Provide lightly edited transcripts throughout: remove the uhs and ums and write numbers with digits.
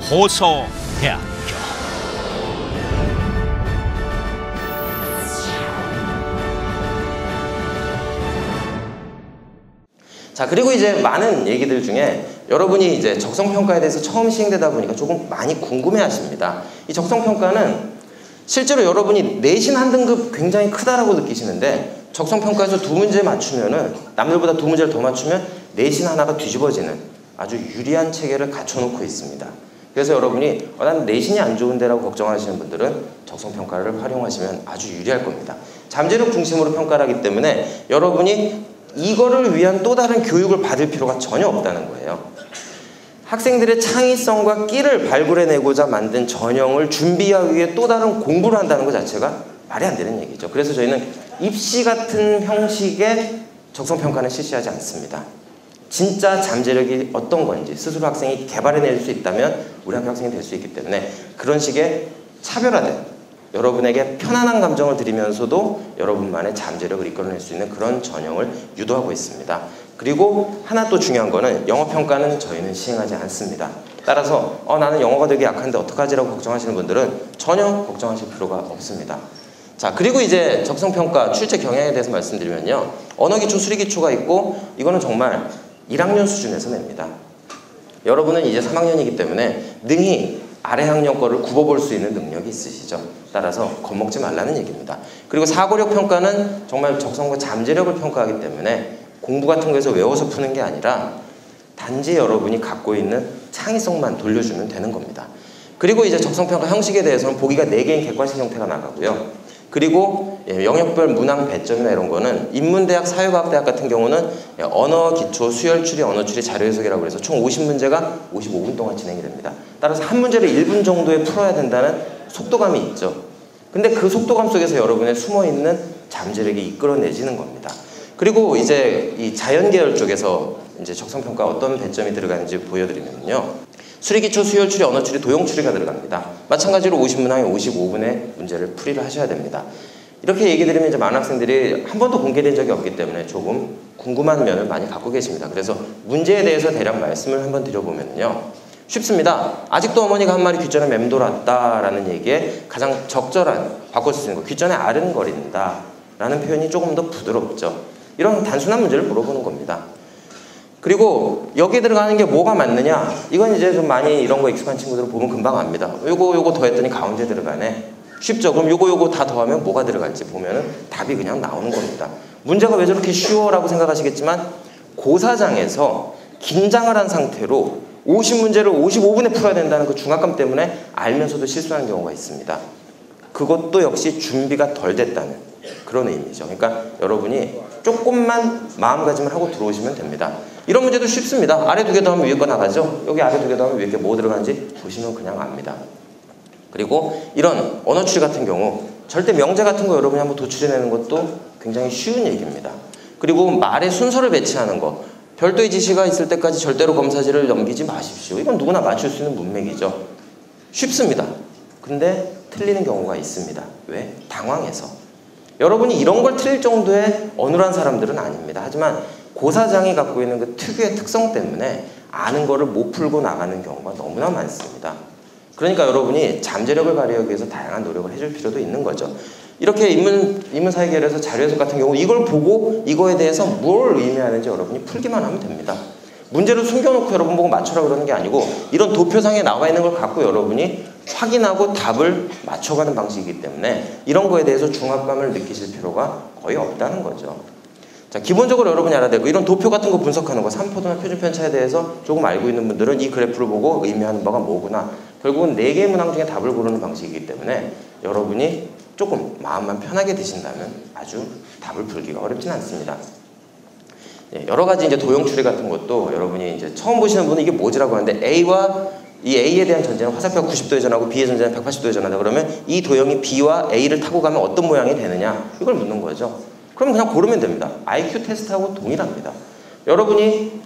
호서대학교. 자, 그리고 이제 많은 얘기들 중에 여러분이 이제 적성평가에 대해서 처음 시행되다 보니까 조금 많이 궁금해 하십니다. 이 적성평가는 실제로 여러분이 내신 한 등급 굉장히 크다라고 느끼시는데 적성평가에서 두 문제 맞추면은 남들보다 두 문제를 더 맞추면 내신 하나가 뒤집어지는 아주 유리한 체계를 갖춰놓고 있습니다. 그래서 여러분이 나는 내신이 안 좋은데라고 걱정하시는 분들은 적성평가를 활용하시면 아주 유리할 겁니다. 잠재력 중심으로 평가를 하기 때문에 여러분이 이거를 위한 또 다른 교육을 받을 필요가 전혀 없다는 거예요. 학생들의 창의성과 끼를 발굴해내고자 만든 전형을 준비하기 위해 또 다른 공부를 한다는 것 자체가 말이 안 되는 얘기죠. 그래서 저희는 입시 같은 형식의 적성평가는 실시하지 않습니다. 진짜 잠재력이 어떤 건지 스스로 학생이 개발해낼 수 있다면 우리 학교 학생이 될 수 있기 때문에 그런 식의 차별화된 여러분에게 편안한 감정을 드리면서도 여러분만의 잠재력을 이끌어낼 수 있는 그런 전형을 유도하고 있습니다. 그리고 하나 또 중요한 거는 영어평가는 저희는 시행하지 않습니다. 따라서 나는 영어가 되게 약한데 어떡하지라고 걱정하시는 분들은 전혀 걱정하실 필요가 없습니다. 자, 그리고 이제 적성평가 출제 경향에 대해서 말씀드리면요. 언어기초, 수리기초가 있고 이거는 정말 1학년 수준에서 냅니다. 여러분은 이제 3학년이기 때문에 능히 아래 학년 거를 굽어볼 수 있는 능력이 있으시죠. 따라서 겁먹지 말라는 얘기입니다. 그리고 사고력 평가는 정말 적성과 잠재력을 평가하기 때문에 공부 같은 거에서 외워서 푸는 게 아니라 단지 여러분이 갖고 있는 창의성만 돌려주면 되는 겁니다. 그리고 이제 적성평가 형식에 대해서는 보기가 4개인 객관식 형태가 나가고요. 그리고 영역별 문항 배점이나 이런 거는 인문대학, 사회과학대학 같은 경우는 언어 기초, 수열 추리, 언어 추리, 자료 해석이라고 해서 총 50문제가 55분 동안 진행이 됩니다. 따라서 한 문제를 1분 정도에 풀어야 된다는 속도감이 있죠. 근데 그 속도감 속에서 여러분의 숨어있는 잠재력이 이끌어내지는 겁니다. 그리고 이제 이 자연계열 쪽에서 이제 적성평가 어떤 배점이 들어가는지 보여드리면요. 수리기초, 수열추리, 언어추리, 도형추리가 들어갑니다. 마찬가지로 50문항에 55분의 문제를 풀이를 하셔야 됩니다. 이렇게 얘기 드리면 이제 많은 학생들이 한 번도 공개된 적이 없기 때문에 조금 궁금한 면을 많이 갖고 계십니다. 그래서 문제에 대해서 대략 말씀을 한번 드려보면요. 쉽습니다. 아직도 어머니가 한 마리 귓전에 맴돌았다라는 얘기에 가장 적절한 바꿔 쓸 수 있는 거, 귓전에 아른거린다 라는 표현이 조금 더 부드럽죠. 이런 단순한 문제를 물어보는 겁니다. 그리고 여기에 들어가는 게 뭐가 맞느냐? 이건 이제 좀 많이 이런 거 익숙한 친구들은 보면 금방 압니다. 요거 더했더니 가운데 들어가네. 쉽죠? 그럼 요거 다 더하면 뭐가 들어갈지 보면은 답이 그냥 나오는 겁니다. 문제가 왜 저렇게 쉬워? 라고 생각하시겠지만 고사장에서 긴장을 한 상태로 50문제를 55분에 풀어야 된다는 그 중압감 때문에 알면서도 실수하는 경우가 있습니다. 그것도 역시 준비가 덜 됐다는 그런 의미죠. 그러니까 여러분이 조금만 마음가짐을 하고 들어오시면 됩니다. 이런 문제도 쉽습니다. 아래 2개 더하면 위에 거 나가죠. 여기 아래 2개 더하면 위에 게 뭐 들어가는지 보시면 그냥 압니다. 그리고 이런 언어추리 같은 경우 절대 명제 같은 거 여러분이 한번 도출해내는 것도 굉장히 쉬운 얘기입니다. 그리고 말의 순서를 배치하는 거, 별도의 지시가 있을 때까지 절대로 검사지를 넘기지 마십시오. 이건 누구나 맞출 수 있는 문맥이죠. 쉽습니다. 근데 틀리는 경우가 있습니다. 왜? 당황해서. 여러분이 이런 걸 틀릴 정도의 어눌한 사람들은 아닙니다. 하지만 고사장이 갖고 있는 그 특유의 특성 때문에 아는 거를 못 풀고 나가는 경우가 너무나 많습니다. 그러니까 여러분이 잠재력을 발휘하기 위해서 다양한 노력을 해줄 필요도 있는 거죠. 이렇게 인문사회계열에서 자료해석 같은 경우 이걸 보고 이거에 대해서 뭘 의미하는지 여러분이 풀기만 하면 됩니다. 문제를 숨겨놓고 여러분 보고 맞춰라 그러는 게 아니고 이런 도표상에 나와 있는 걸 갖고 여러분이 확인하고 답을 맞춰가는 방식이기 때문에 이런 거에 대해서 중압감을 느끼실 필요가 거의 없다는 거죠. 자, 기본적으로 여러분이 알아야 되고 이런 도표 같은 거 분석하는 거, 삼포도나 표준편차에 대해서 조금 알고 있는 분들은 이 그래프를 보고 의미하는 바가 뭐구나. 결국은 4개의 문항 중에 답을 고르는 방식이기 때문에 여러분이 조금 마음만 편하게 드신다면 아주 답을 풀기가 어렵진 않습니다. 여러 가지 이제 도형 추리 같은 것도 여러분이 이제 처음 보시는 분은 이게 뭐지라고 하는데 A와 이 A에 대한 전제는 화살표가 90도에 전하고 B의 전제는 180도에 전하다 그러면 이 도형이 B와 A를 타고 가면 어떤 모양이 되느냐 이걸 묻는 거죠. 그럼 그냥 고르면 됩니다. IQ 테스트하고 동일합니다. 여러분이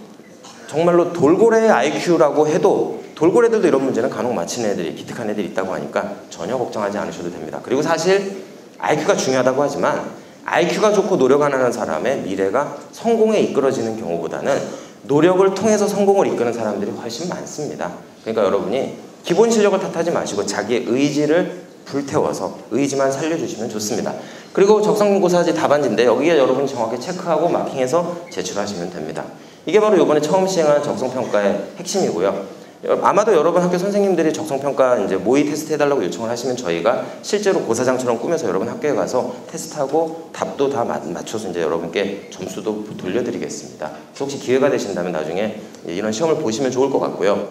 정말로 돌고래의 IQ라고 해도 돌고래들도 이런 문제는 간혹 맞히는 애들이 기특한 애들이 있다고 하니까 전혀 걱정하지 않으셔도 됩니다. 그리고 사실 IQ가 중요하다고 하지만 IQ가 좋고 노력 안 하는 사람의 미래가 성공에 이끌어지는 경우보다는 노력을 통해서 성공을 이끄는 사람들이 훨씬 많습니다. 그러니까 여러분이 기본 실력을 탓하지 마시고 자기의 의지를 불태워서 의지만 살려주시면 좋습니다. 그리고 적성고사지 답안지인데 여기에 여러분이 정확히 체크하고 마킹해서 제출하시면 됩니다. 이게 바로 이번에 처음 시행한 적성평가의 핵심이고요. 아마도 여러분 학교 선생님들이 적성평가 이제 모의 테스트 해달라고 요청을 하시면 저희가 실제로 고사장처럼 꾸며서 여러분 학교에 가서 테스트하고 답도 다 맞춰서 이제 여러분께 점수도 돌려드리겠습니다. 그래서 혹시 기회가 되신다면 나중에 이런 시험을 보시면 좋을 것 같고요.